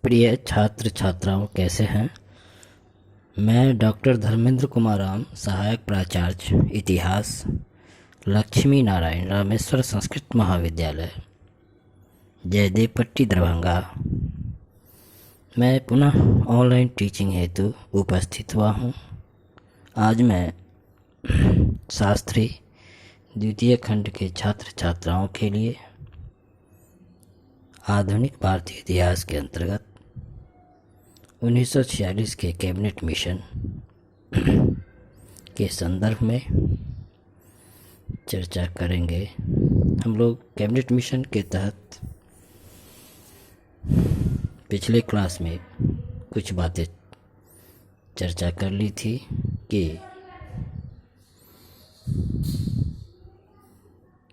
प्रिय छात्र छात्राओं, कैसे हैं। मैं डॉक्टर धर्मेंद्र कुमार राम, सहायक प्राचार्य इतिहास, लक्ष्मी नारायण रामेश्वर संस्कृत महाविद्यालय, जयदेव पट्टी, दरभंगा। मैं पुनः ऑनलाइन टीचिंग हेतु उपस्थित हुआ हूँ। आज मैं शास्त्री द्वितीय खंड के छात्र छात्राओं के लिए आधुनिक भारतीय इतिहास के अंतर्गत 1946 के कैबिनेट मिशन के संदर्भ में चर्चा करेंगे। हम लोग कैबिनेट मिशन के तहत पिछले क्लास में कुछ बातें चर्चा कर ली थी कि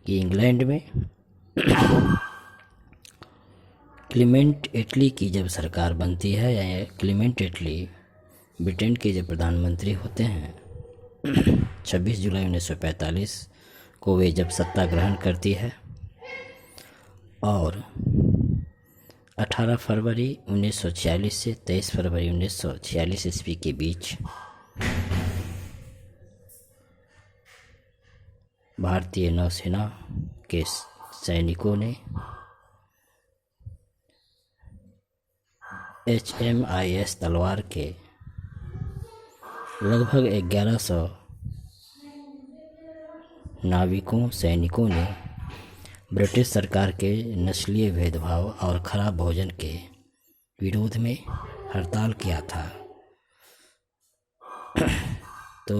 इंग्लैंड में क्लीमेंट एटली की जब सरकार बनती है, या क्लीमेंट एटली ब्रिटेन के जब प्रधानमंत्री होते हैं, 26 जुलाई 1945 को वे जब सत्ता ग्रहण करती है और 18 फरवरी 1946 से 23 फरवरी 1946 ईस्वी के बीच भारतीय नौसेना के सैनिकों ने HMIS तलवार के लगभग 1100 नाविकों सैनिकों ने ब्रिटिश सरकार के नस्लीय भेदभाव और खराब भोजन के विरोध में हड़ताल किया था। तो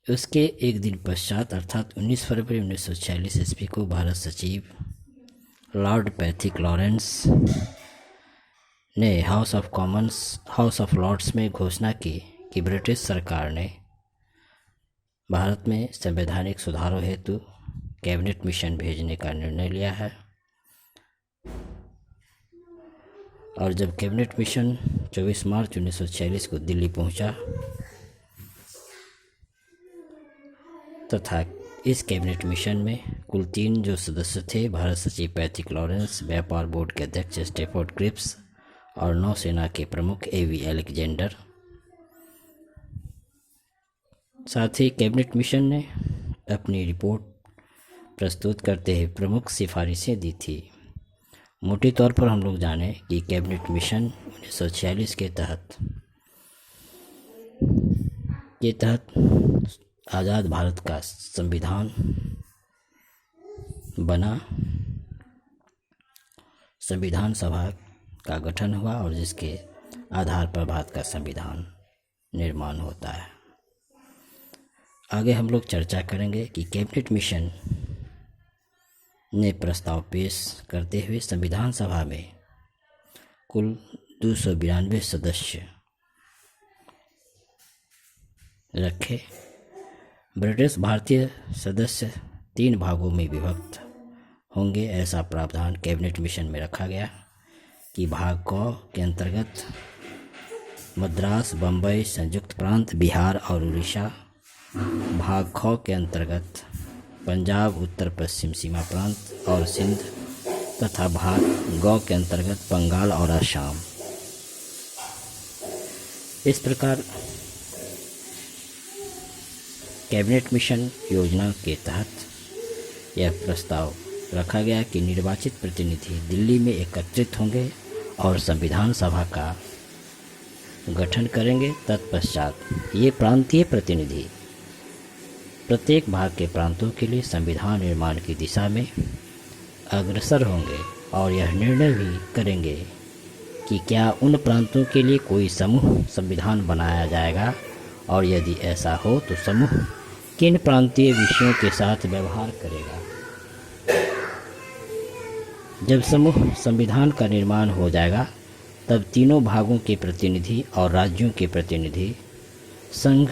उसके एक दिन पश्चात अर्थात 19 फरवरी 1946 ईस्वी को भारत सचिव लॉर्ड पैथिक लॉरेंस ने हाउस ऑफ लॉर्ड्स में घोषणा की कि ब्रिटिश सरकार ने भारत में संवैधानिक सुधारों हेतु कैबिनेट मिशन भेजने का निर्णय लिया है। और जब कैबिनेट मिशन 24 मार्च 1946 को दिल्ली पहुंचा तथा इस कैबिनेट मिशन में कुल 3 जो सदस्य थे, भारत सचिव पैथिक लॉरेंस, व्यापार बोर्ड के अध्यक्ष स्टेफोर्ड क्रिप्स और नौसेना के प्रमुख AV अलेक्जेंडर। साथ ही कैबिनेट मिशन ने अपनी रिपोर्ट प्रस्तुत करते हुए प्रमुख सिफारिशें दी थी। मोटे तौर पर हम लोग जानें कि कैबिनेट मिशन 1946 के तहत आज़ाद भारत का संविधान बना, संविधान सभा का गठन हुआ और जिसके आधार पर भारत का संविधान निर्माण होता है। आगे हम लोग चर्चा करेंगे कि कैबिनेट मिशन ने प्रस्ताव पेश करते हुए संविधान सभा में कुल 292 सदस्य रखे। ब्रिटिश भारतीय सदस्य 3 भागों में विभक्त होंगे, ऐसा प्रावधान कैबिनेट मिशन में रखा गया कि भाग क के अंतर्गत मद्रास, बम्बई, संयुक्त प्रांत, बिहार और उड़ीसा, भाग ख के अंतर्गत पंजाब, उत्तर पश्चिम सीमा प्रांत और सिंध तथा भाग ग के अंतर्गत बंगाल और असम। इस प्रकार कैबिनेट मिशन योजना के तहत यह प्रस्ताव रखा गया कि निर्वाचित प्रतिनिधि दिल्ली में एकत्रित होंगे और संविधान सभा का गठन करेंगे। तत्पश्चात ये प्रांतीय प्रतिनिधि प्रत्येक भाग के प्रांतों के लिए संविधान निर्माण की दिशा में अग्रसर होंगे और यह निर्णय भी करेंगे कि क्या उन प्रांतों के लिए कोई समूह संविधान बनाया जाएगा और यदि ऐसा हो तो समूह किन प्रांतीय विषयों के साथ व्यवहार करेगा। जब समूह संविधान का निर्माण हो जाएगा तब तीनों भागों के प्रतिनिधि और राज्यों के प्रतिनिधि संघ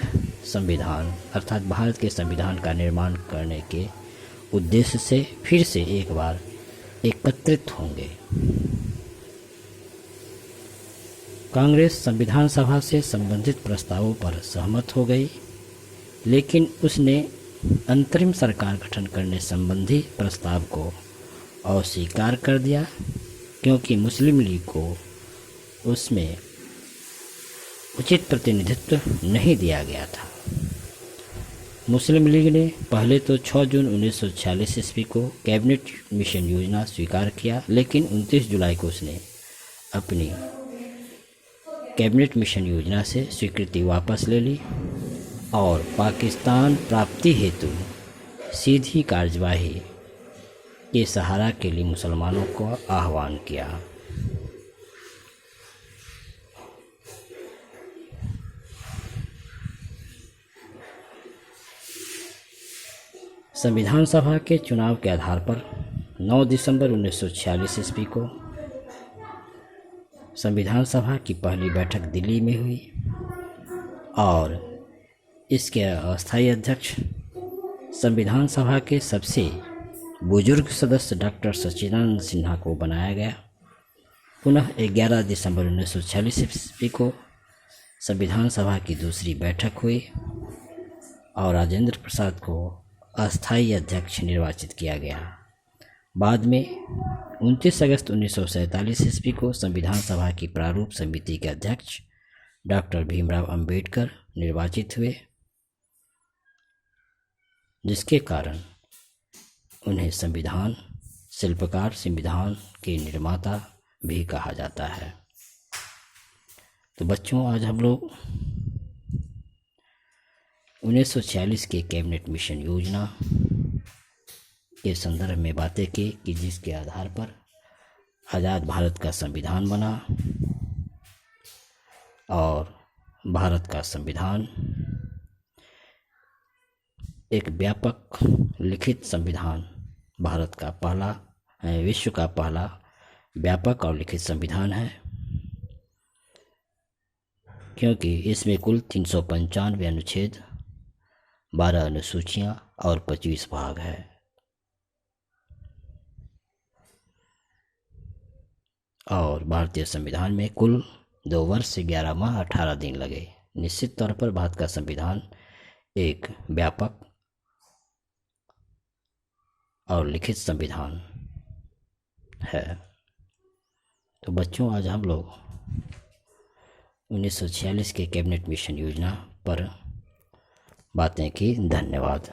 संविधान अर्थात भारत के संविधान का निर्माण करने के उद्देश्य से फिर से एक बार एकत्रित होंगे। कांग्रेस संविधान सभा से संबंधित प्रस्तावों पर सहमत हो गई, लेकिन उसने अंतरिम सरकार गठन करने संबंधी प्रस्ताव को अस्वीकार कर दिया। क्योंकि मुस्लिम लीग को उसमें उचित प्रतिनिधित्व नहीं दिया गया था। मुस्लिम लीग ने पहले तो 6 जून 1946 ईस्वी को कैबिनेट मिशन योजना स्वीकार किया, लेकिन 29 जुलाई को उसने अपनी कैबिनेट मिशन योजना से स्वीकृति वापस ले ली और पाकिस्तान प्राप्ति हेतु सीधी कार्यवाही के सहारा के लिए मुसलमानों को आह्वान किया। संविधान सभा के चुनाव के आधार पर 9 दिसंबर 1946 ईस्वी को संविधान सभा की पहली बैठक दिल्ली में हुई और इसके अस्थायी अध्यक्ष संविधान सभा के सबसे बुजुर्ग सदस्य डॉक्टर सच्चिदानंद सिन्हा को बनाया गया। पुनः 11 दिसंबर 1946 ईस्वी को संविधान सभा की दूसरी बैठक हुई और राजेंद्र प्रसाद को अस्थायी अध्यक्ष निर्वाचित किया गया। बाद में 29 अगस्त 1947 ईस्वी को संविधान सभा की प्रारूप समिति के अध्यक्ष डॉक्टर भीमराव अंबेडकर निर्वाचित हुए, जिसके कारण उन्हें संविधान शिल्पकार, संविधान के निर्माता भी कहा जाता है। तो बच्चों, आज हम लोग 1946 के कैबिनेट मिशन योजना के संदर्भ में बातें की कि जिसके आधार पर आज़ाद भारत का संविधान बना और भारत का संविधान एक व्यापक लिखित संविधान, भारत का पहला, विश्व का पहला व्यापक और लिखित संविधान है, क्योंकि इसमें कुल 395 अनुच्छेद, 12 अनुसूचियाँ और 25 भाग है। और भारतीय संविधान में कुल 2 वर्ष 11 माह 18 दिन लगे। निश्चित तौर पर भारत का संविधान एक व्यापक और लिखित संविधान है। तो बच्चों, आज हम लोग 1946 के कैबिनेट मिशन योजना पर बातें की। धन्यवाद।